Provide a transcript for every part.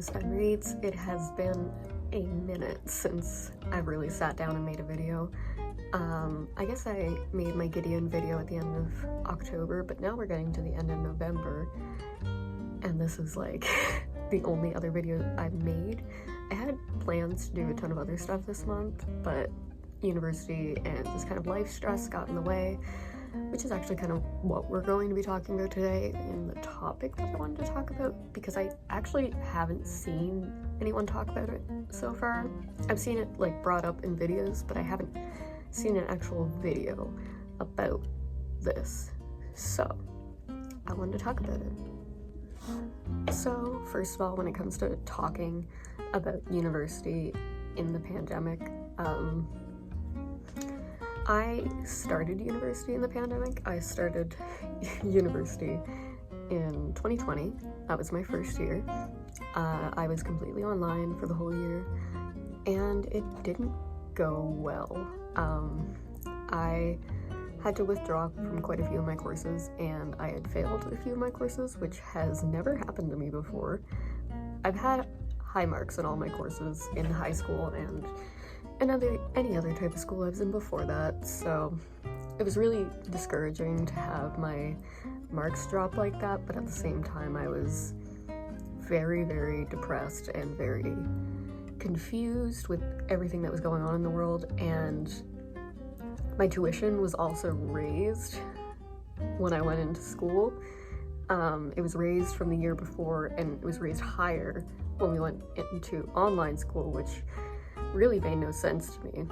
Miss Reads. It has been a minute since I've really sat down and made a video. I guess I made my Gideon video at the end of October, but now we're getting to the end of November, and this is like the only other video I've made. I had plans to do a ton of other stuff this month, but university and just kind of life stress got in the way, which is actually kind of what we're going to be talking about today in the topic that I wanted to talk about, because I actually haven't seen anyone talk about it so far. I've seen it like brought up in videos, but I haven't seen an actual video about this, so I wanted to talk about it. So first of all, when it comes to talking about university in the pandemic, I started university in the pandemic. I started university in 2020. That was my first year. I was completely online for the whole year, and it didn't go well. I had to withdraw from quite a few of my courses, and I had failed a few of my courses, which has never happened to me before. I've had high marks in all my courses in high school and any other type of school I was in before that, so it was really discouraging to have my marks drop like that, but at the same time I was very, very depressed and very confused with everything that was going on in the world, and my tuition was also raised when I went into school. It was raised from the year before, and it was raised higher when we went into online school, which really made no sense to me,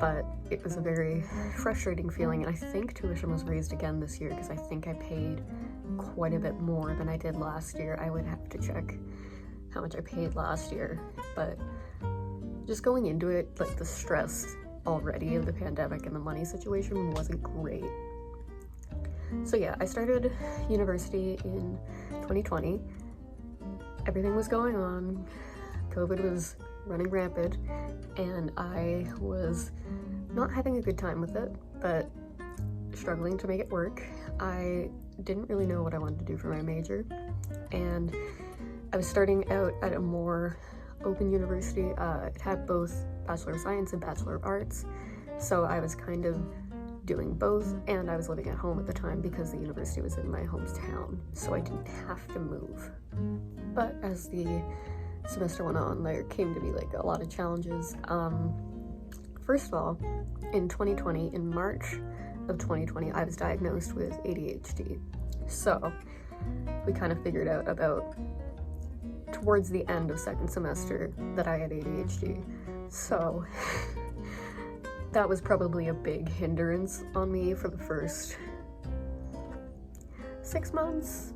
but it was a very frustrating feeling. And I think tuition was raised again this year, because I think I paid quite a bit more than I did last year. I would have to check how much I paid last year, but just going into it, like the stress already of the pandemic and the money situation wasn't great. So yeah, I started university in 2020. Everything was going on. COVID was running rampant, and I was not having a good time with it, but struggling to make it work. I didn't really know what I wanted to do for my major, and I was starting out at a more open university. It had both Bachelor of Science and Bachelor of Arts, so I was kind of doing both, and I was living at home at the time because the university was in my hometown, so I didn't have to move. But as the semester went on, there came to be like a lot of challenges. First of all, in 2020, in March of 2020, I was diagnosed with ADHD. So we kind of figured out about towards the end of second semester that I had ADHD. So that was probably a big hindrance on me for the first 6 months.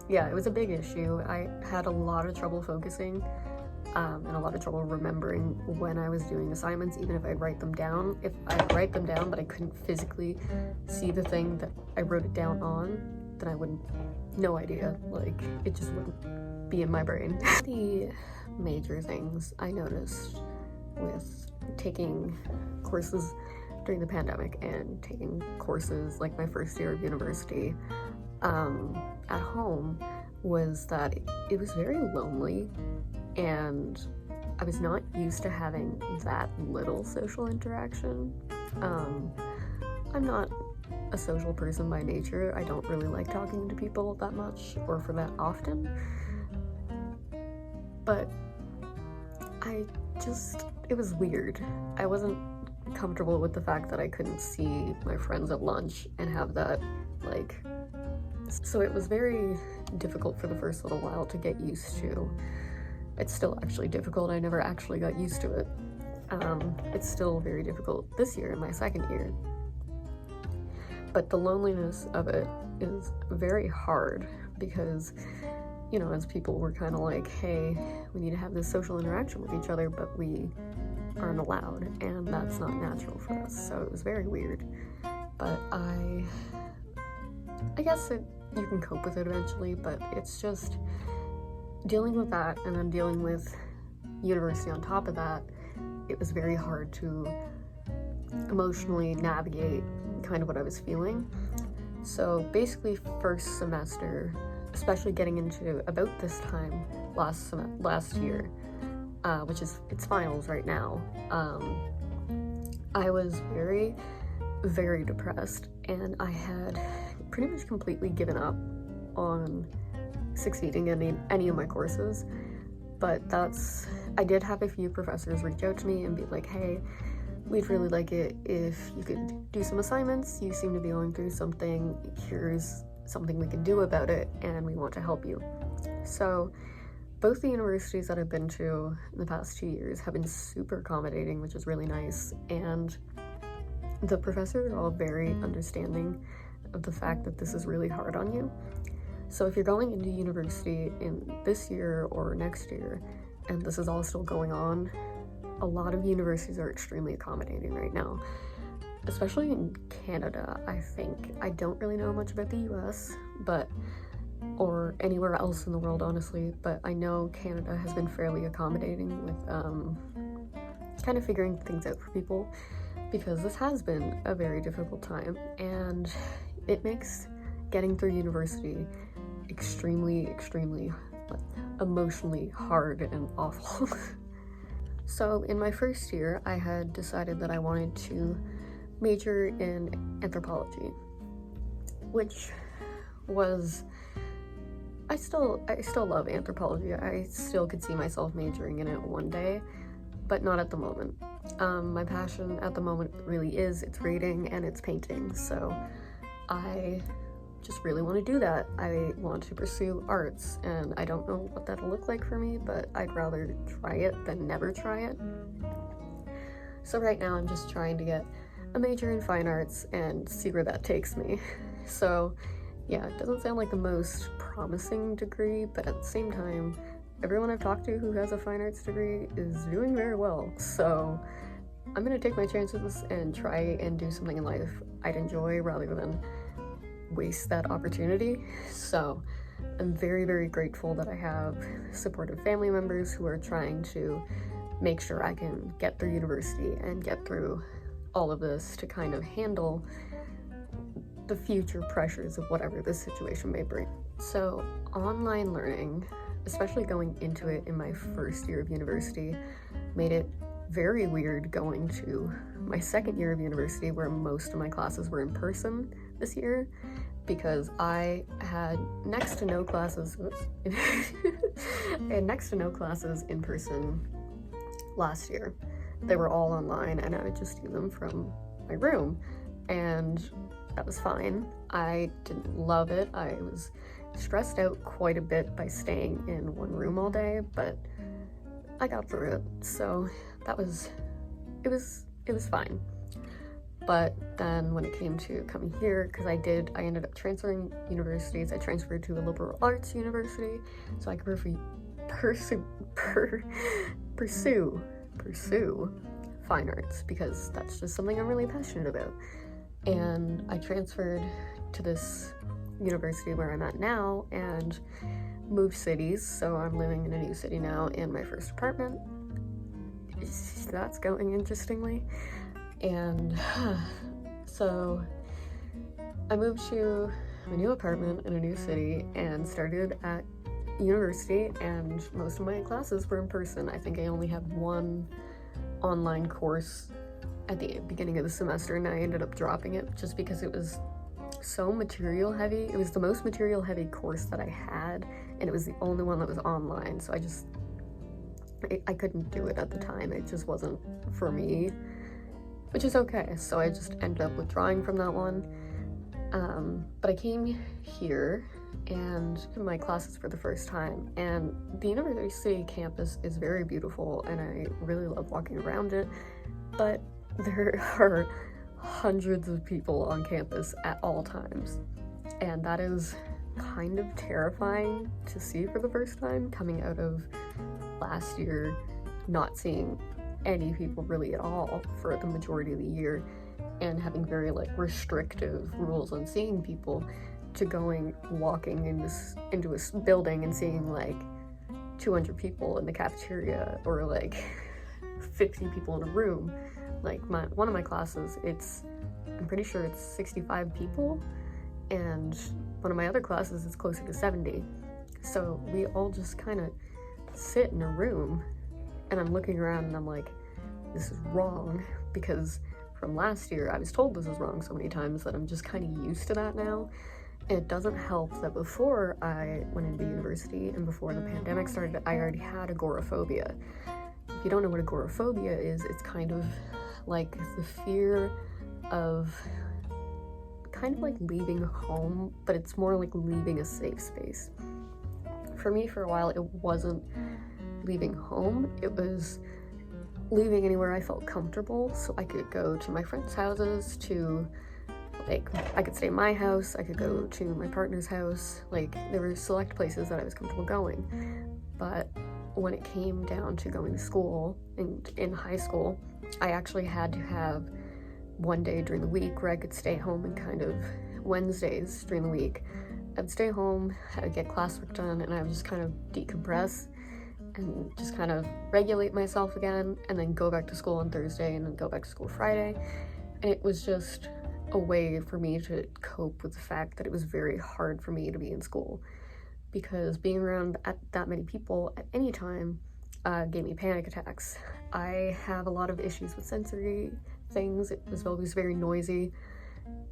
Yeah, it was a big issue. I had a lot of trouble focusing, and a lot of trouble remembering when I was doing assignments, even if I'd write them down. If I'd write them down, but I couldn't physically see the thing that I wrote it down on, then I wouldn't, no idea, like, it just wouldn't be in my brain. The major things I noticed with taking courses during the pandemic and taking courses like my first year of university at home was that it was very lonely, and I was not used to having that little social interaction. I'm not a social person by nature. I don't really like talking to people that much or for that often, but it was weird. I wasn't comfortable with the fact that I couldn't see my friends at lunch and have that, like, so it was very difficult for the first little while to get used to. It's still actually difficult. I never actually got used to it. It's still very difficult this year in my second year. But the loneliness of it is very hard because, you know, as people we're kind of like, hey, we need to have this social interaction with each other, but we aren't allowed, and that's not natural for us. So it was very weird. But I guess you can cope with it eventually, but it's just dealing with that, and then dealing with university on top of that. It was very hard to emotionally navigate kind of what I was feeling. So basically first semester, especially getting into about this time, last year, which is its finals right now. I was very, very depressed, and I had pretty much completely given up on succeeding in any of my courses. But I did have a few professors reach out to me and be like, hey, we'd really like it if you could do some assignments. You seem to be going through something. Here's something we can do about it, and we want to help you. So both the universities that I've been to in the past 2 years have been super accommodating, which is really nice. And the professors are all very understanding of the fact that this is really hard on you. So if you're going into university in this year or next year, and this is all still going on, a lot of universities are extremely accommodating right now, especially in Canada, I think. I don't really know much about the US, or anywhere else in the world, honestly, but I know Canada has been fairly accommodating with kind of figuring things out for people, because this has been a very difficult time, and it makes getting through university extremely, extremely emotionally hard and awful. So in my first year, I had decided that I wanted to major in anthropology, which was, I still love anthropology. I still could see myself majoring in it one day, but not at the moment. My passion at the moment really is it's reading and it's painting, so I just really want to do that. I want to pursue arts, and I don't know what that'll look like for me, but I'd rather try it than never try it. So right now I'm just trying to get a major in fine arts and see where that takes me. So yeah, it doesn't sound like the most promising degree, but at the same time, everyone I've talked to who has a fine arts degree is doing very well. So I'm gonna take my chances and try and do something in life I'd enjoy rather than waste that opportunity. So I'm very, very grateful that I have supportive family members who are trying to make sure I can get through university and get through all of this to kind of handle the future pressures of whatever this situation may bring. So online learning, especially going into it in my first year of university, made it very weird going to my second year of university, where most of my classes were in person this year, because I had next to no classes in person last year. They were all online, and I would just do them from my room, and that was fine. I didn't love it. I was stressed out quite a bit by staying in one room all day, but I got through it. So it was fine. But then when it came to coming here, because I ended up transferring universities. I transferred to a liberal arts university so I could pursue fine arts, because that's just something I'm really passionate about. And I transferred to this university where I'm at now and moved cities, so I'm living in a new city now in my first apartment. That's going interestingly. And so I moved to a new apartment in a new city and started at university, and most of my classes were in person. I think I only had one online course at the beginning of the semester, and I ended up dropping it just because it was so material heavy. It was the most material heavy course that I had, and it was the only one that was online, so I couldn't do it at the time. It just wasn't for me, which is okay. So I just ended up withdrawing from that one. But I came here and took my classes for the first time, and the university campus is very beautiful and I really love walking around it, but there are hundreds of people on campus at all times, and that is kind of terrifying to see for the first time, coming out of last year not seeing any people really at all for the majority of the year, and having very restrictive rules on seeing people, to walking into a building and seeing 200 people in the cafeteria, or 50 people in a room. One of my classes, I'm pretty sure it's 65 people, and one of my other classes is closer to 70. So we all just kind of sit in a room and I'm looking around and I'm like, this is wrong, because from last year I was told this was wrong so many times that I'm just kind of used to that now. And it doesn't help that before I went into university and before the pandemic started, I already had agoraphobia. If you don't know what agoraphobia is, it's kind of like the fear of kind of like leaving home, but it's more like leaving a safe space. For me, for a while, it wasn't leaving home, it was leaving anywhere I felt comfortable, so I could go to my friends' houses, to like, I could stay in my house, I could go to my partner's house, like there were select places that I was comfortable going. But when it came down to going to school, and in high school, I actually had to have one day during the week where I could stay home and kind of, Wednesdays during the week, I'd stay home, I'd get classwork done, and I would just kind of decompress and just kind of regulate myself again, and then go back to school on Thursday and then go back to school Friday. And it was just a way for me to cope with the fact that it was very hard for me to be in school, because being around that many people at any time gave me panic attacks. I have a lot of issues with sensory things. It was always very noisy,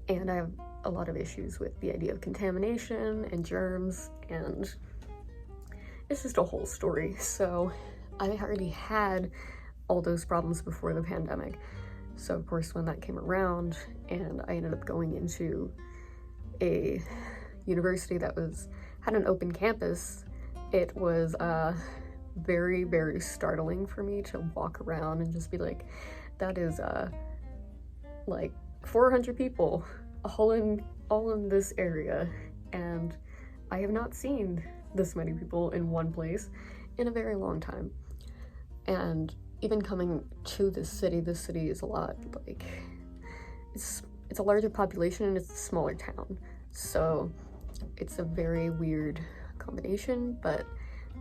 and I have a lot of issues with the idea of contamination and germs, and it's just a whole story. So I already had all those problems before the pandemic. So of course, when that came around and I ended up going into a university that had an open campus, it was very, very startling for me to walk around and just be like, that is like 400 people all in this area, and I have not seen this many people in one place in a very long time. And even coming to this city is a lot, like, it's a larger population and it's a smaller town, so it's a very weird combination, but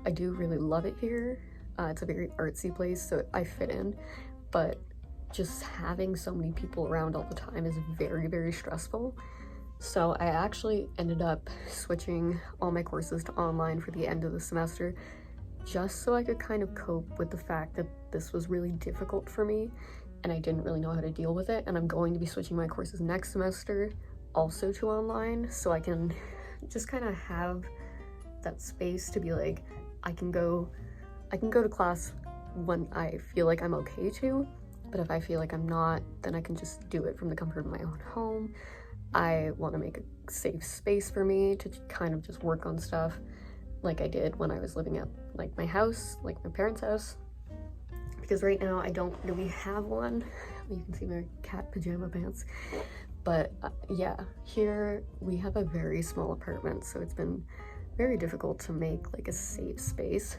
I do really love it here. It's a very artsy place, so I fit in, but just having so many people around all the time is very, very stressful. So I actually ended up switching all my courses to online for the end of the semester, just so I could kind of cope with the fact that this was really difficult for me and I didn't really know how to deal with it. And I'm going to be switching my courses next semester also to online, so I can just kind of have that space to be like, I can go to class when I feel like I'm okay to, but if I feel like I'm not, then I can just do it from the comfort of my own home. I want to make a safe space for me to kind of just work on stuff like I did when I was living at like my house, like my parents' house, because right now I don't really have one. You can see my cat pajama pants, but yeah, here we have a very small apartment, so it's been very difficult to make like a safe space.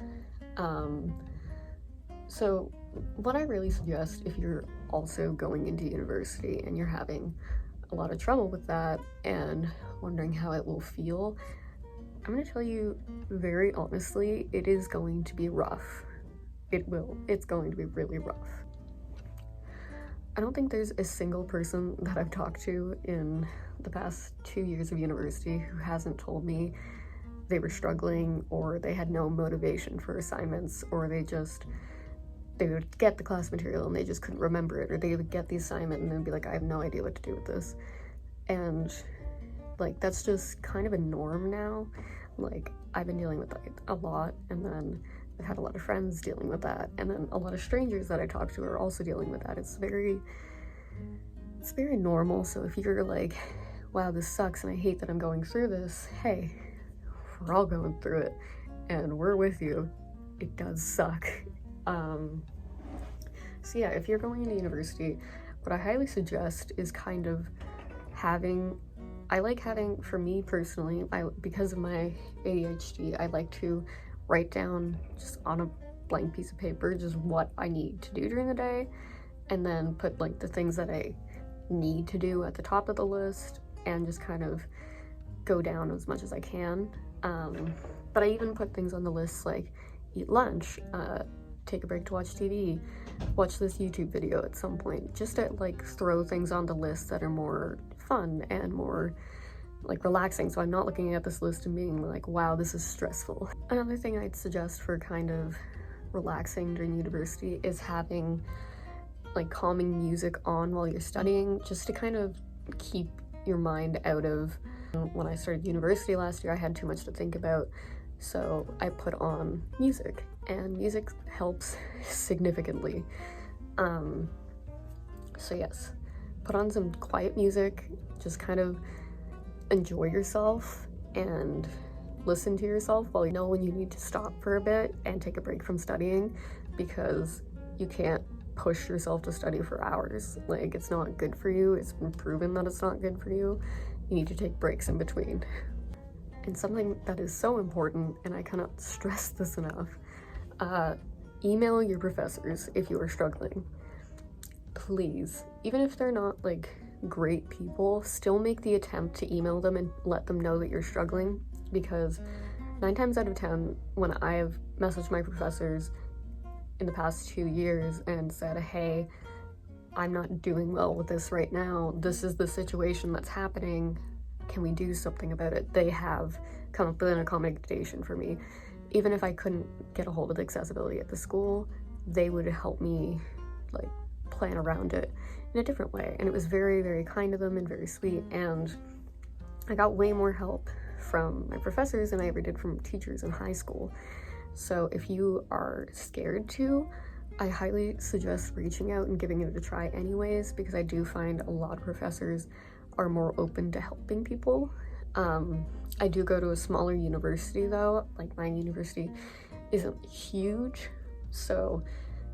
So what I really suggest, if you're also going into university and you're having a lot of trouble with that and wondering how it will feel, I'm going to tell you very honestly, it is going to be rough. It's going to be really rough. I don't think there's a single person that I've talked to in the past 2 years of university who hasn't told me they were struggling, or they had no motivation for assignments, or they would get the class material and they just couldn't remember it, or they would get the assignment and they'd be like, I have no idea what to do with this. And like, that's just kind of a norm now. Like, I've been dealing with that a lot, and then I've had a lot of friends dealing with that, and then a lot of strangers that I talk to are also dealing with that. It's very normal. So if you're like, wow, this sucks and I hate that I'm going through this, hey, we're all going through it and we're with you. It does suck. So yeah, if you're going into university, what I highly suggest is kind of for me personally, because of my ADHD, I like to write down just on a blank piece of paper just what I need to do during the day, and then put like the things that I need to do at the top of the list, and just kind of go down as much as I can. But I even put things on the list like eat lunch, take a break to watch TV, watch this YouTube video at some point, just to like throw things on the list that are more fun and more like relaxing, so I'm not looking at this list and being like, wow, this is stressful. Another thing I'd suggest for kind of relaxing during university is having like calming music on while you're studying, just to kind of keep your mind out of, when I started university last year, I had too much to think about, so I put on music, and music helps significantly. So yes, put on some quiet music, just kind of enjoy yourself and listen to yourself while you know when you need to stop for a bit and take a break from studying, because you can't push yourself to study for hours. Like, it's not good for you. It's been proven that it's not good for you. You need to take breaks in between. And something that is so important, and I cannot stress this enough, email your professors if you are struggling. Please, even if they're not like great people, still make the attempt to email them and let them know that you're struggling, because 9 times out of 10, when I've messaged my professors in the past 2 years and said, hey, I'm not doing well with this right now, this is the situation that's happening, can we do something about it, they have come up with an accommodation for me. Even if I couldn't get a hold of accessibility at the school, they would help me like plan around it in a different way. And it was very, very kind of them and very sweet, and I got way more help from my professors than I ever did from teachers in high school. So if you are scared to, I highly suggest reaching out and giving it a try anyways, because I do find a lot of professors are more open to helping people. I do go to a smaller university though, like my university isn't huge, so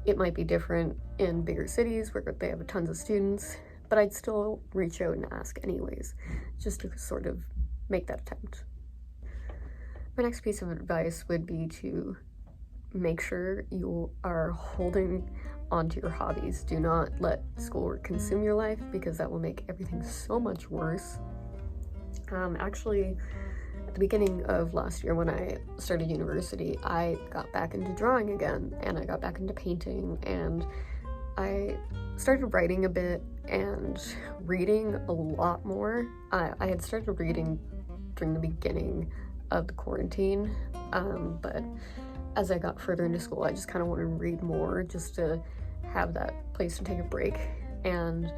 it might be different in bigger cities where they have tons of students, but I'd still reach out and ask anyways, just to sort of make that attempt. My next piece of advice would be to make sure you are holding onto your hobbies. Do not let schoolwork consume your life, because that will make everything so much worse. Actually, at the beginning of last year when I started university, I got back into drawing again, and I got back into painting, and I started writing a bit and reading a lot more. I had started reading during the beginning of the quarantine, but as I got further into school, I just kind of wanted to read more just to have that place to take a break. And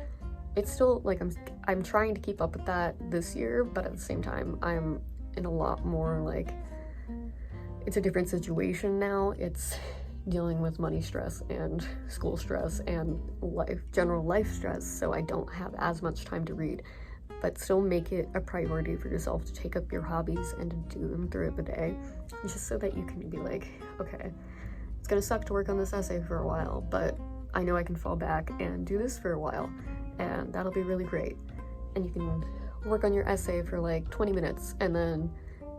it's still like I'm trying to keep up with that this year, but at the same time I'm in a lot more like, it's a different situation now. It's dealing with money stress and school stress and general life stress, so I don't have as much time to read. But still make it a priority for yourself to take up your hobbies and to do them throughout the day, just so that you can be like, okay, it's gonna suck to work on this essay for a while, but I know I can fall back and do this for a while, and that'll be really great. And you can work on your essay for like 20 minutes and then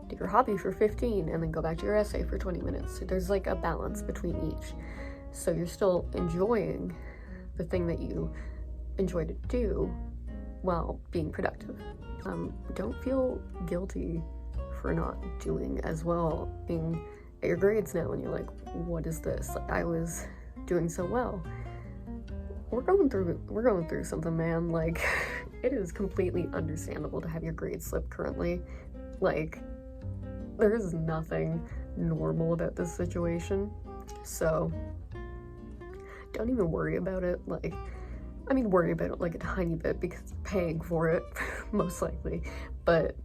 do your hobby for 15 and then go back to your essay for 20 minutes. So there's like a balance between each, so you're still enjoying the thing that you enjoy to do while being productive. Don't feel guilty for not doing as well, being at your grades now and you're like, what is this? Like, I was doing so well. We're going through something, man. Like, it is completely understandable to have your grades slip currently. Like, there is nothing normal about this situation, so don't even worry about it. Like, I mean, worry about it like a tiny bit because you're paying for it, most likely, but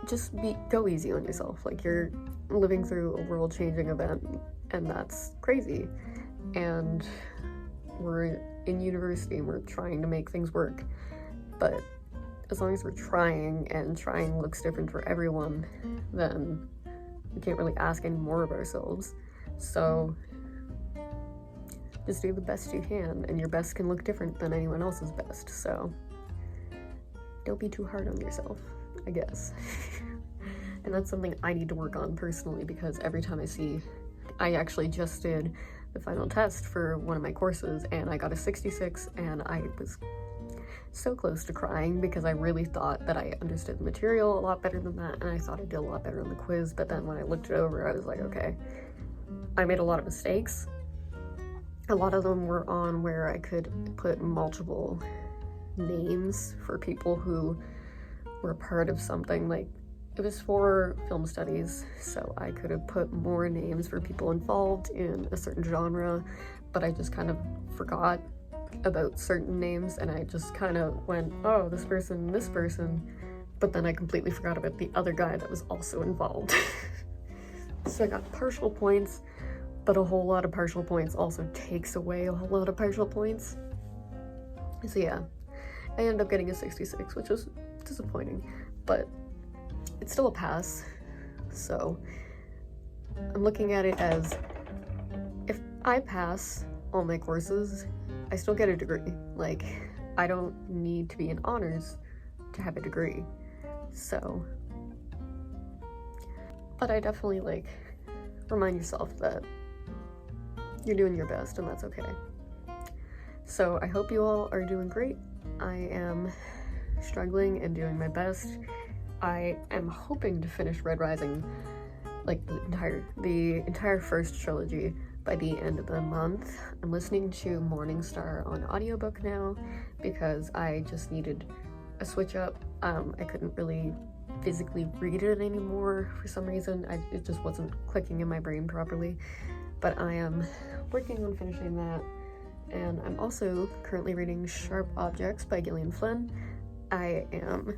just go easy on yourself. Like, you're living through a world-changing event, and that's crazy. And we're in university and we're trying to make things work, but as long as we're trying, and trying looks different for everyone, then we can't really ask any more of ourselves. So just do the best you can, and your best can look different than anyone else's best, so don't be too hard on yourself, I guess. And that's something I need to work on personally, because every time I actually just did the final test for one of my courses and I got a 66, and I was so close to crying because I really thought that I understood the material a lot better than that, and I thought I did a lot better on the quiz, but then when I looked it over, I was like, okay, I made a lot of mistakes. A lot of them were on where I could put multiple names for people who were part of something. Like, it was for film studies, so I could have put more names for people involved in a certain genre, but I just kind of forgot about certain names, and I just kind of went, oh, this person, but then I completely forgot about the other guy that was also involved. So I got partial points, but a whole lot of partial points also takes away a whole lot of partial points. So yeah, I ended up getting a 66, which was disappointing, but it's still a pass. So I'm looking at it as, if I pass all my courses, I still get a degree. Like, I don't need to be in honors to have a degree. So, but I definitely, like, remind yourself that you're doing your best, and that's okay. So I hope you all are doing great. I am struggling and doing my best. I am hoping to finish Red Rising, like the entire first trilogy, by the end of the month. I'm listening to Morningstar on audiobook now because I just needed a switch up. I couldn't really physically read it anymore for some reason. It just wasn't clicking in my brain properly. But I am working on finishing that. And I'm also currently reading Sharp Objects by Gillian Flynn. I'm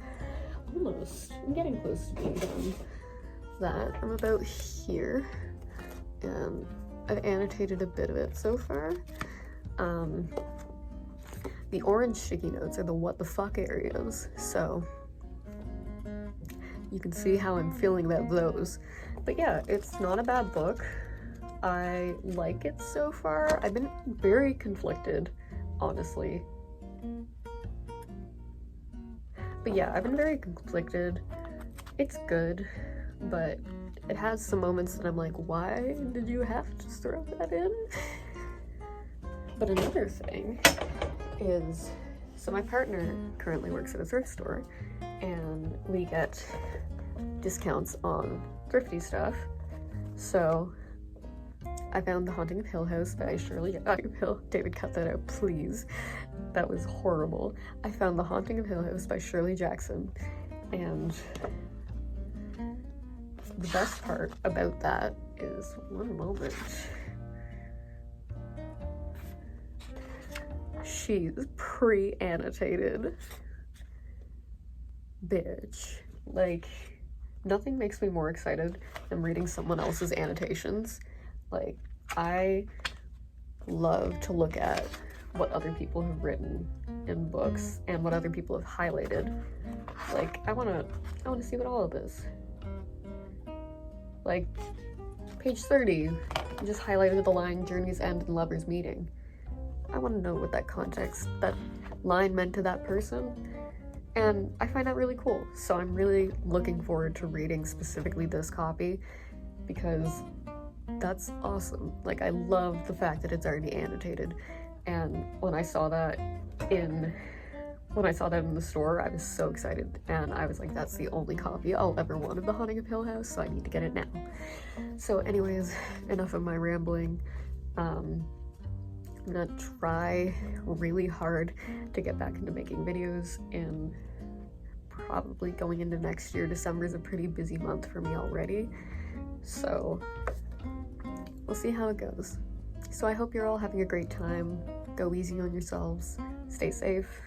getting close to being done that. I'm about here, and I've annotated a bit of it so far. The orange sticky notes are the what the fuck areas, so you can see how I'm feeling about those. But yeah, it's not a bad book. I like it so far. I've been very conflicted, honestly. But yeah, I've been very conflicted. It's good, but it has some moments that I'm like, why did you have to throw that in? But another thing is, so my partner currently works at a thrift store, and we get discounts on thrifty stuff. So I found The Haunting of Hill House by Shirley Hill. David, cut that out, please. That was horrible. I found The Haunting of Hill House by Shirley Jackson, and the best part about that is, one moment, she's pre-annotated. Bitch. Like, nothing makes me more excited than reading someone else's annotations. Like, I love to look at what other people have written in books and what other people have highlighted. Like, I wanna see what all of this. Like, page 30, you just highlighted the line, journey's end and lover's meeting. I want to know what that context, that line meant to that person, and I find that really cool. So I'm really looking forward to reading specifically this copy, because that's awesome. Like, I love the fact that it's already annotated, and when I saw that in the store, I was so excited, and I was like, that's the only copy I'll ever want of The Haunting of Hill House, so I need to get it now. So anyways, enough of my rambling. I'm gonna try really hard to get back into making videos, and probably going into next year. December is a pretty busy month for me already, so we'll see how it goes. So I hope you're all having a great time. Go easy on yourselves, stay safe,